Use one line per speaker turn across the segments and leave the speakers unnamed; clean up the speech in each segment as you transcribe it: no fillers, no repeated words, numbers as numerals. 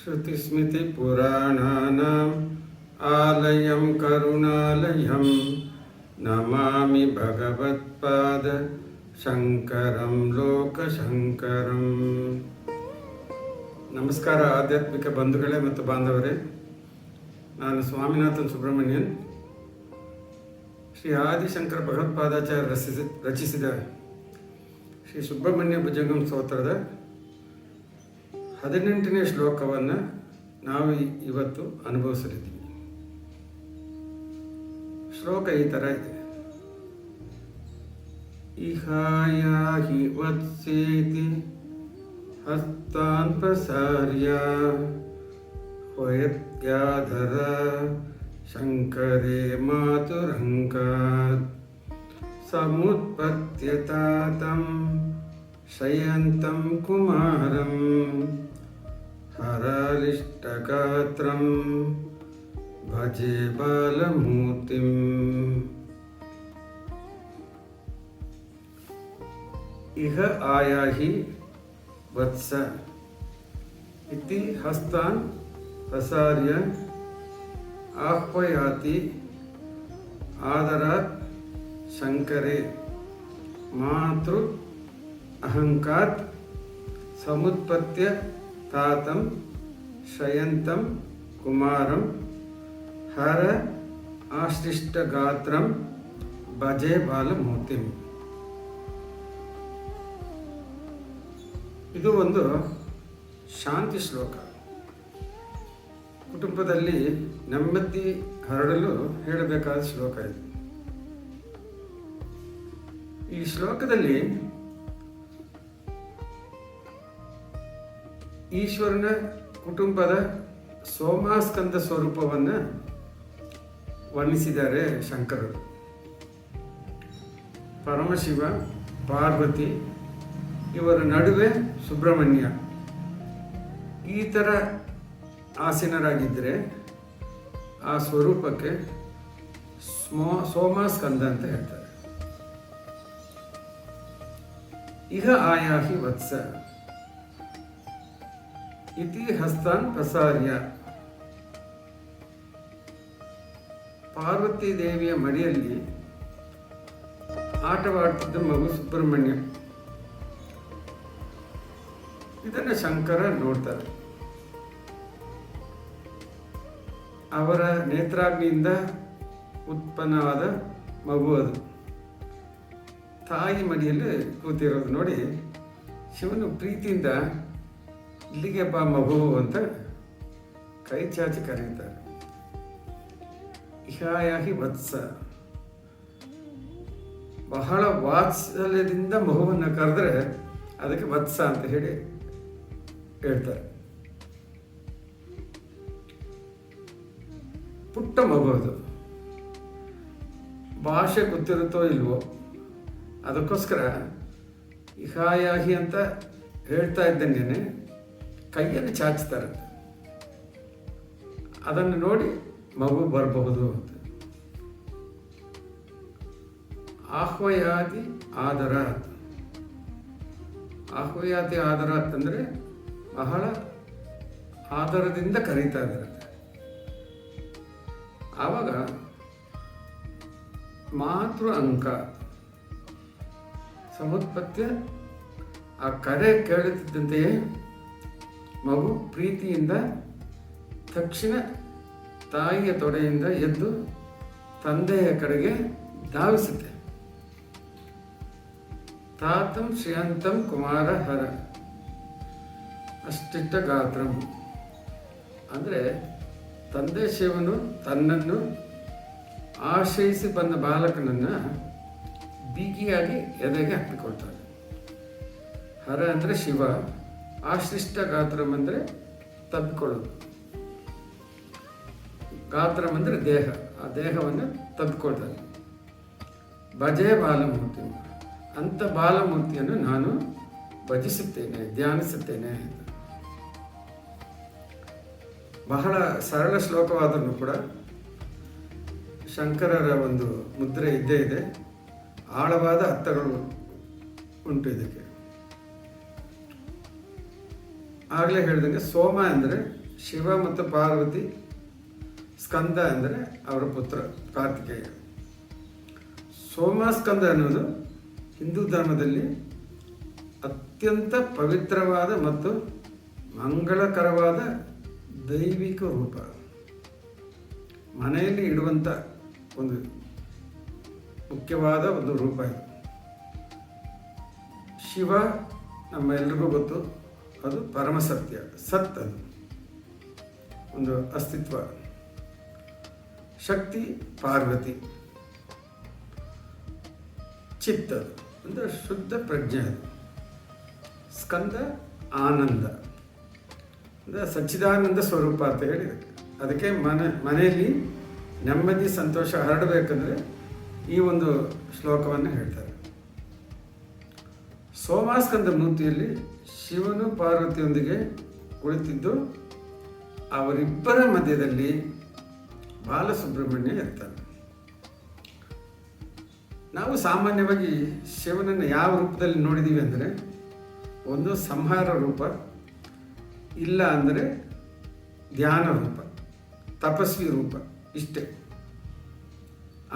श्रुतिस्मृतिपुराणानाम् आलयं करुणालयं नमामि भगवत्पाद ಶಂಕರಂ ಲೋಕಶಂಕರಂ. ನಮಸ್ಕಾರ ಆಧ್ಯಾತ್ಮಿಕ ಬಂಧುಗಳೇ ಮತ್ತು ಬಾಂಧವರೇ, ನಾನು ಸ್ವಾಮಿನಾಥನ್ ಸುಬ್ರಹ್ಮಣ್ಯನ್. ಶ್ರೀ ಆದಿಶಂಕರ ಭಗವತ್ಪಾದಾಚಾರ್ಯ ರಚಿಸಿದ ಶ್ರೀ ಸುಬ್ರಹ್ಮಣ್ಯ ಭುಜಂಗಂ ಸ್ತೋತ್ರದ 18ನೇ ಶ್ಲೋಕವನ್ನು ನಾವು ಇವತ್ತು ಅನುಭವಿಸಲಿದ್ದೀವಿ. ಶ್ಲೋಕ ಈ ಥರ ಇದೆ: ಇಹಾಯಾಹಿ ವತ್ಸೇತಿ ಹಸ್ತಾನ್ ಪ್ರಸಾರ್ಯ ಹೊಯತ್ಯಾಧರ ಶಂಕರೇ ಮಾತುರಂಗಾತ್ ಸಮುತ್ಪತ್ಯತಾತಂ ಶಯಂತಂ ಕುಮಾರಂ ಹರಲಿಷ್ಟಗಾತ್ರಂ ಭಜೆ ಬಾಲಮೂರ್ತಿಂ. ಇಹ ಆಯಾಹಿ ವತ್ಸ ಇತಿ ಹಸ್ತಾನ್ ಪ್ರಸಾರ್ಯ ಆಹ್ವಯಾತಿ ಆದರಾತ್ ಶಂಕರೇ ಮಾತೃ ಅಹಂಕಾತ್ ಸಮುತ್ಪತ್ಯ ತಾತಂ ಶಯಂತಂ ಕುಮಾರಂ ಹರ ಆಶ್ಲಿಷ್ಟಗಾತ್ರಂ ಭಜೆ ಬಾಲಮೂರ್ತಿಂ. ಇದು ಒಂದು ಶಾಂತಿ ಶ್ಲೋಕ. ಕುಟುಂಬದಲ್ಲಿ ನೆಮ್ಮದಿ ಹರಡಲು ಹೇಳಬೇಕಾದ ಶ್ಲೋಕ ಇದು. ಈ ಶ್ಲೋಕದಲ್ಲಿ ಈಶ್ವರನ ಕುಟುಂಬದ ಸೋಮಾಸ್ಕಂದ ಸ್ವರೂಪವನ್ನು ವರ್ಣಿಸಿದ್ದಾರೆ ಶಂಕರರು. ಪರಮಶಿವ, ಪಾರ್ವತಿ, ಇವರ ನಡುವೆ ಸುಬ್ರಹ್ಮಣ್ಯ ಈ ಥರ ಆಸೀನರಾಗಿದ್ದರೆ ಆ ಸ್ವರೂಪಕ್ಕೆ ಸೋಮಾಸ್ಕಂದ ಅಂತ ಹೇಳ್ತಾರೆ. ಇಹ ಆಯಾಹಿ ವತ್ಸ ಇತಿ ಹಸ್ತಾನ್ ಪ್ರಸಾರ್ಯ. ಪಾರ್ವತಿ ದೇವಿಯ ಮಡಿಯಲ್ಲಿ ಆಟವಾಡ್ತಿದ್ದ ಮಗು ಸುಬ್ರಹ್ಮಣ್ಯ. ಇದನ್ನು ಶಂಕರ ನೋಡ್ತಾರೆ. ಅವರ ನೇತ್ರಾಗ್ನಿಯಿಂದ ಉತ್ಪನ್ನವಾದ ಮಗು ಅದು. ತಾಯಿ ಮಡಿಯಲ್ಲಿ ಕೂತಿರೋದು ನೋಡಿ ಶಿವನು ಪ್ರೀತಿಯಿಂದ ಇಲ್ಲಿಗೆ ಬಾ ಮಗು ಅಂತ ಕೈ ಚಾಚಿ ಕರೀತಾರೆ. ಇಹಾಯಾಹಿ ವತ್ಸ, ಬಹಳ ವಾತ್ಸಲ್ಯದಿಂದ ಮಗುವನ್ನು ಕರೆದ್ರೆ ಅದಕ್ಕೆ ವತ್ಸ ಅಂತ ಹೇಳಿ ಹೇಳ್ತಾರೆ. ಪುಟ್ಟ ಮಗು ಅದು, ಭಾಷೆ ಗೊತ್ತಿರುತ್ತೋ ಇಲ್ವೋ, ಅದಕ್ಕೋಸ್ಕರ ಇಹಾಯಾಹಿ ಅಂತ ಹೇಳ್ತಾ ಇದ್ದಂಗೆನೆ ಕೈಯನ್ನು ಚಾಚ್ತಾರೆ. ಅದನ್ನು ನೋಡಿ ಮಗು ಬರಬಹುದು ಅಂತ. ಆಹ್ವಯಾತಿ ಆದರಾತ್. ಆಹ್ವಯಾತಿ ಆದರಾತ್ ಅಂದರೆ ಬಹಳ ಆದರದಿಂದ ಕರೀತಾ ಇದ್ದಾರೆ. ಆವಾಗ ಮಾತೃ ಅಂಕ ಸಮುತ್ಪತ್ಯ, ಆ ಕರೆ ಕೇಳುತ್ತಿದ್ದಂತೆಯೇ ಮಗು ಪ್ರೀತಿಯಿಂದ ತಕ್ಷಣ ತಾಯಿಯ ತೊಡೆಯಿಂದ ಎದ್ದು ತಂದೆಯ ಕಡೆಗೆ ಧಾವಿಸುತ್ತೆ. ತಾತಂ ಶ್ರೀಯಂತಂ ಕುಮಾರ ಹರ ಅಷ್ಟಿಷ್ಟ ಗಾತ್ರಂ ಅಂದರೆ ತಂದೆ ಶಿವನು ತನ್ನನ್ನು ಆಶ್ರಯಿಸಿ ಬಂದ ಬಾಲಕನನ್ನು ಬಿಗಿಯಾಗಿ ಎದೆಗೆ ಹಾಕಿಕೊಳ್ತಾನೆ. ಹರ ಅಂದರೆ ಶಿವ, ಆಶ್ಲಿಷ್ಟ ಗಾತ್ರಂ ಅಂದರೆ ತಬ್ಬಿಕೊಳ್ಳೋದು, ಗಾತ್ರಂ ಅಂದರೆ ದೇಹ, ಆ ದೇಹವನ್ನು ತಬ್ಬಿಕೊಳ್ತಾನೆ. ಭಜೆ ಬಾಲಮೂರ್ತಿ, ಅಂಥ ಬಾಲಮೂರ್ತಿಯನ್ನು ನಾನು ಭಜಿಸುತ್ತೇನೆ, ಧ್ಯಾನಿಸುತ್ತೇನೆ. ಬಹಳ ಸರಳ ಶ್ಲೋಕವಾದರೂ ಕೂಡ ಶಂಕರರ ಒಂದು ಮುದ್ರೆ ಇದ್ದೇ ಇದೆ. ಆಳವಾದ ಅರ್ಥಗಳು ಉಂಟು ಇದಕ್ಕೆ. ಆಗಲೇ ಹೇಳಿದಂಗೆ ಸೋಮ ಅಂದರೆ ಶಿವ ಮತ್ತು ಪಾರ್ವತಿ, ಸ್ಕಂದ ಅಂದರೆ ಅವರ ಪುತ್ರ ಕಾರ್ತಿಕೇಯ. ಸೋಮಸ್ಕಂದ ಅನ್ನೋದು ಹಿಂದೂ ಧರ್ಮದಲ್ಲಿ ಅತ್ಯಂತ ಪವಿತ್ರವಾದ ಮತ್ತು ಮಂಗಳಕರವಾದ ದೈವಿಕ ರೂಪ. ಮನೆಯಲ್ಲಿ ಇಡುವಂಥ ಒಂದು ಮುಖ್ಯವಾದ ಒಂದು ರೂಪ ಇದು. ಶಿವ ನಮ್ಮ ಎಲ್ರಿಗೂ ಗೊತ್ತು, ಅದು ಪರಮಸತ್ಯ, ಸತ್, ಅದು ಒಂದು ಅಸ್ತಿತ್ವ. ಶಕ್ತಿ ಪಾರ್ವತಿ, ಚಿತ್ತ ಅಂದರೆ ಶುದ್ಧ ಪ್ರಜ್ಞೆ. ಅದು ಸ್ಕಂದ ಆನಂದ ಅಂದರೆ ಸಚ್ಚಿದಾನಂದ ಸ್ವರೂಪ ಅಂತ ಹೇಳಿ, ಅದಕ್ಕೆ ಮನೆಯಲ್ಲಿ ನೆಮ್ಮದಿ ಸಂತೋಷ ಹರಡಬೇಕಂದ್ರೆ ಈ ಒಂದು ಶ್ಲೋಕವನ್ನು ಹೇಳ್ತಾರೆ. ಸೋಮಸ್ಕಂದ ಮೂರ್ತಿಯಲ್ಲಿ ಶಿವನು ಪಾರ್ವತಿಯೊಂದಿಗೆ ಕುಳಿತಿದ್ದು ಅವರಿಬ್ಬರ ಮಧ್ಯದಲ್ಲಿ ಬಾಲಸುಬ್ರಹ್ಮಣ್ಯ ಇರ್ತಾನೆ. ನಾವು ಸಾಮಾನ್ಯವಾಗಿ ಶಿವನನ್ನು ಯಾವ ರೂಪದಲ್ಲಿ ನೋಡಿದ್ದೀವಿ ಅಂದರೆ, ಒಂದು ಸಂಹಾರ ರೂಪ, ಇಲ್ಲ ಅಂದರೆ ಧ್ಯಾನ ರೂಪ, ತಪಸ್ವಿ ರೂಪ, ಇಷ್ಟೇ.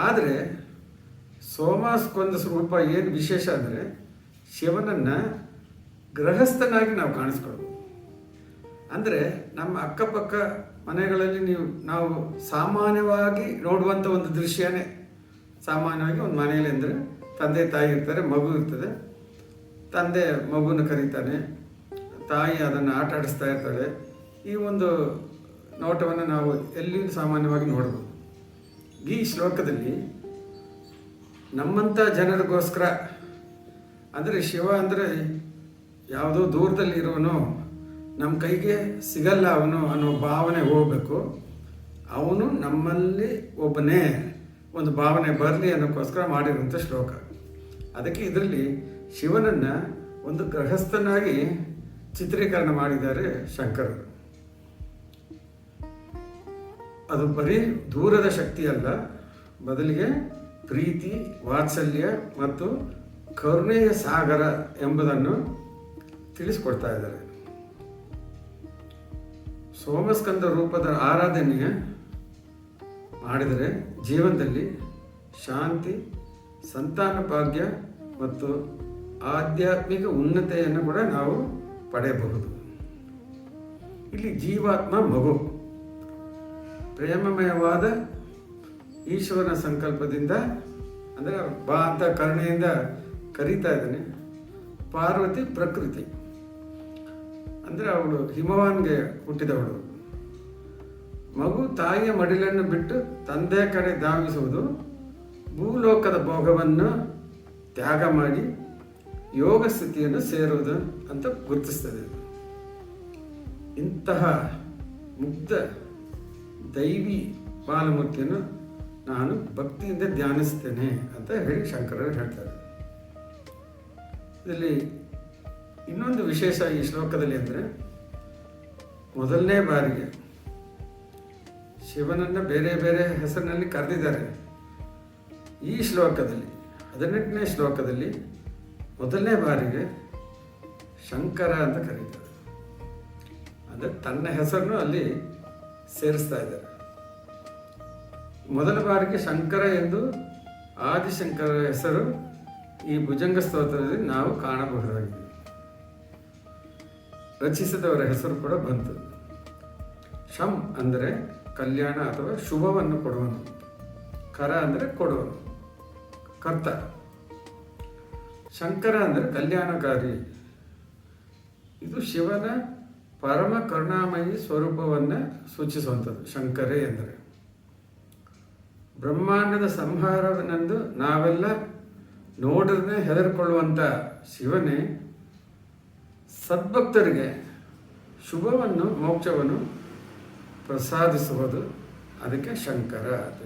ಆದರೆ ಸೋಮಸ್ಕಂದ ರೂಪ ಏನು ವಿಶೇಷ ಅಂದರೆ, ಶಿವನನ್ನು ಗೃಹಸ್ಥನಾಗಿ ನಾವು ಕಾಣಿಸ್ಕೊಳ್ಬೋದು. ಅಂದರೆ ನಮ್ಮ ಅಕ್ಕಪಕ್ಕ ಮನೆಗಳಲ್ಲಿ ನಾವು ಸಾಮಾನ್ಯವಾಗಿ ನೋಡುವಂಥ ಒಂದು ದೃಶ್ಯನೇ. ಸಾಮಾನ್ಯವಾಗಿ ಒಂದು ಮನೆಯಲ್ಲಿ ಅಂದರೆ ತಂದೆ ತಾಯಿ ಇರ್ತಾರೆ, ಮಗು ಇರ್ತದೆ, ತಂದೆ ಮಗುವನ್ನು ಕರೀತಾನೆ, ತಾಯಿ ಅದನ್ನು ಆಟ ಆಡಿಸ್ತಾ ಇರ್ತಾಳೆ. ಈ ಒಂದು ನೋಟವನ್ನು ನಾವು ಎಲ್ಲಿಯೂ ಸಾಮಾನ್ಯವಾಗಿ ನೋಡ್ಬೋದು. ಈ ಶ್ಲೋಕದಲ್ಲಿ ನಮ್ಮಂಥ ಜನರಿಗೋಸ್ಕರ, ಅಂದರೆ ಶಿವ ಅಂದರೆ ಯಾವುದೋ ದೂರದಲ್ಲಿ ಇರೋನು, ನಮ್ಮ ಕೈಗೆ ಸಿಗಲ್ಲ ಅವನು ಅನ್ನೋ ಭಾವನೆ ಹೋಗಬೇಕು. ಅವನು ನಮ್ಮಲ್ಲಿ ಒಬ್ಬನೇ ಒಂದು ಭಾವನೆ ಬರಲಿ ಅನ್ನೋಕ್ಕೋಸ್ಕರ ಮಾಡಿರುವಂಥ ಶ್ಲೋಕ. ಅದಕ್ಕೆ ಇದರಲ್ಲಿ ಶಿವನನ್ನು ಒಂದು ಗೃಹಸ್ಥನಾಗಿ ಚಿತ್ರೀಕರಣ ಮಾಡಿದ್ದಾರೆ ಶಂಕರರು. ಅದು ಬರೀ ದೂರದ ಶಕ್ತಿ ಅಲ್ಲ, ಬದಲಿಗೆ ಪ್ರೀತಿ, ವಾತ್ಸಲ್ಯ ಮತ್ತು ಕರುಣೆಯ ಸಾಗರ ಎಂಬುದನ್ನು ತಿಳಿಸ್ಕೊಡ್ತಾ ಇದ್ದಾರೆ. ಸೋಮಸ್ಕಂದ ರೂಪದ ಆರಾಧನೆಯ ಮಾಡಿದರೆ ಜೀವನದಲ್ಲಿ ಶಾಂತಿ, ಸಂತಾನ ಭಾಗ್ಯ ಮತ್ತು ಆಧ್ಯಾತ್ಮಿಕ ಉನ್ನತಿಯನ್ನು ಕೂಡ ನಾವು ಪಡೆಯಬಹುದು. ಇಲ್ಲಿ ಜೀವಾತ್ಮ ಮಗು ಪ್ರೇಮಮಯವಾದ ಈಶ್ವರನ ಸಂಕಲ್ಪದಿಂದ, ಅಂದರೆ ಬಾ ಅಂತ ಕರುಣೆಯಿಂದ ಕರೀತಾ ಇದ್ದಾನೆ. ಪಾರ್ವತಿ ಪ್ರಕೃತಿ, ಅಂದರೆ ಅವಳು ಹಿಮವಾನ್ಗೆ ಹುಟ್ಟಿದವಳು. ಮಗು ತಾಯಿಯ ಮಡಿಲನ್ನು ಬಿಟ್ಟು ತಂದೆ ಕಡೆ ಧಾವಿಸುವುದು ಭೂಲೋಕದ ಭೋಗವನ್ನು ತ್ಯಾಗ ಮಾಡಿ ಯೋಗ ಸ್ಥಿತಿಯನ್ನು ಸೇರುವುದು ಅಂತ ಗುರುತಿಸ್ತದೆ. ಇಂತಹ ಮುಗ್ಧ ದೈವಿ ಬಾಲಮೂರ್ತಿಯನ್ನು ನಾನು ಭಕ್ತಿಯಿಂದ ಧ್ಯಾನಿಸ್ತೇನೆ ಅಂತ ಹೇಳಿ ಶಂಕರರು ಹೇಳ್ತಾರೆ. ಇದರಲ್ಲಿ ಇನ್ನೊಂದು ವಿಶೇಷ ಈ ಶ್ಲೋಕದಲ್ಲಿ ಅಂದರೆ, ಮೊದಲನೇ ಬಾರಿಗೆ ಶಿವನನ್ನು ಬೇರೆ ಬೇರೆ ಹೆಸರಿನಲ್ಲಿ ಕರೆದಿದ್ದಾರೆ. ಈ ಶ್ಲೋಕದಲ್ಲಿ 18ನೇ ಶ್ಲೋಕದಲ್ಲಿ ಮೊದಲನೇ ಬಾರಿಗೆ ಶಂಕರ ಅಂತ ಕರೀತಾರೆ. ಅಂದರೆ ತನ್ನ ಹೆಸರನ್ನು ಅಲ್ಲಿ ಸೇರಿಸ್ತಾ ಇದ್ದಾರೆ. ಮೊದಲ ಬಾರಿಗೆ ಶಂಕರ ಎಂದು ಆದಿಶಂಕರ ಹೆಸರು ಈ ಭುಜಂಗ ಸ್ತೋತ್ರದಲ್ಲಿ ನಾವು ಕಾಣಬಹುದಾಗಿದೆ. ರಚಿಸಿದವರ ಹೆಸರು ಕೂಡ ಬಂತು. ಶಂ ಅಂದರೆ ಕಲ್ಯಾಣ ಅಥವಾ ಶುಭವನ್ನು ಕೊಡುವನು, ಕರ ಅಂದರೆ ಕೊಡುವನು, ಕರ್ತ. ಶಂಕರ ಅಂದರೆ ಕಲ್ಯಾಣಕಾರಿ. ಇದು ಶಿವನ ಪರಮ ಕರುಣಾಮಯಿ ಸ್ವರೂಪವನ್ನು ಸೂಚಿಸುವಂಥದ್ದು ಶಂಕರೇ ಎಂದರೆ. ಬ್ರಹ್ಮಾಂಡದ ಸಂಹಾರವನ್ನೆಂದು ನಾವೆಲ್ಲ ನೋಡಿದ್ರೆ ಹೆದರಿಕೊಳ್ಳುವಂಥ ಶಿವನೇ ಸದ್ಭಕ್ತರಿಗೆ ಶುಭವನ್ನು, ಮೋಕ್ಷವನ್ನು ಪ್ರಸಾದಿಸುವುದು. ಅದಕ್ಕೆ ಶಂಕರ ಅಂತ.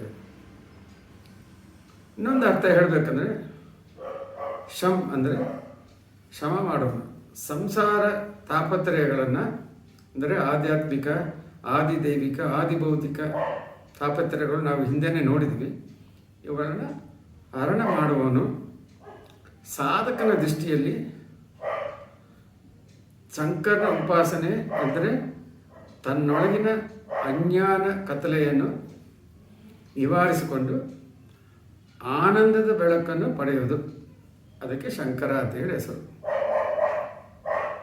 ಇನ್ನೊಂದು ಅರ್ಥ ಹೇಳಬೇಕಂದ್ರೆ, ಶಂ ಅಂದರೆ ಶಮ ಮಾಡೋನು. ಸಂಸಾರ ತಾಪತ್ರಯಗಳನ್ನು, ಅಂದರೆ ಆಧ್ಯಾತ್ಮಿಕ, ಆದಿದೈವಿಕ, ಆದಿಭೌತಿಕ ತಾಪತ್ರಯಗಳು ನಾವು ಹಿಂದೆನೇ ನೋಡಿದ್ವಿ. ಇವುಗಳನ್ನು ಹರಣ ಮಾಡುವವನು. ಸಾಧಕನ ದೃಷ್ಟಿಯಲ್ಲಿ ಶಂಕರನ ಉಪಾಸನೆ ಅಂದರೆ ತನ್ನೊಳಗಿನ ಅಜ್ಞಾನ ಕತ್ತಲೆಯನ್ನು ನಿವಾರಿಸಿಕೊಂಡು ಆನಂದದ ಬೆಳಕನ್ನು ಪಡೆಯುವುದು. ಅದಕ್ಕೆ ಶಂಕರ ಅಂತೇಳಿ ಹೆಸರು.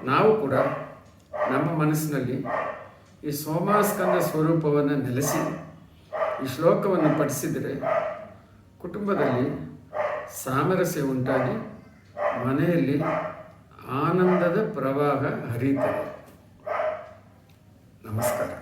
ನಾವು ಕೂಡ ನಮ್ಮ ಮನಸ್ಸಿನಲ್ಲಿ ಈ ಸೋಮಾಸ್ಕಂದ ಸ್ವರೂಪವನ್ನು ನೆಲೆಸಿ ಈ ಶ್ಲೋಕವನ್ನು ಪಠಿಸಿದರೆ ಕುಟುಂಬದಲ್ಲಿ ಸಾಮರಸ್ಯ ಉಂಟಾಗಿ ಮನೆಯಲ್ಲಿ ಆನಂದದ ಪ್ರವಾಹ ಹರಿಯುತ್ತದೆ. ನಮಸ್ಕಾರ.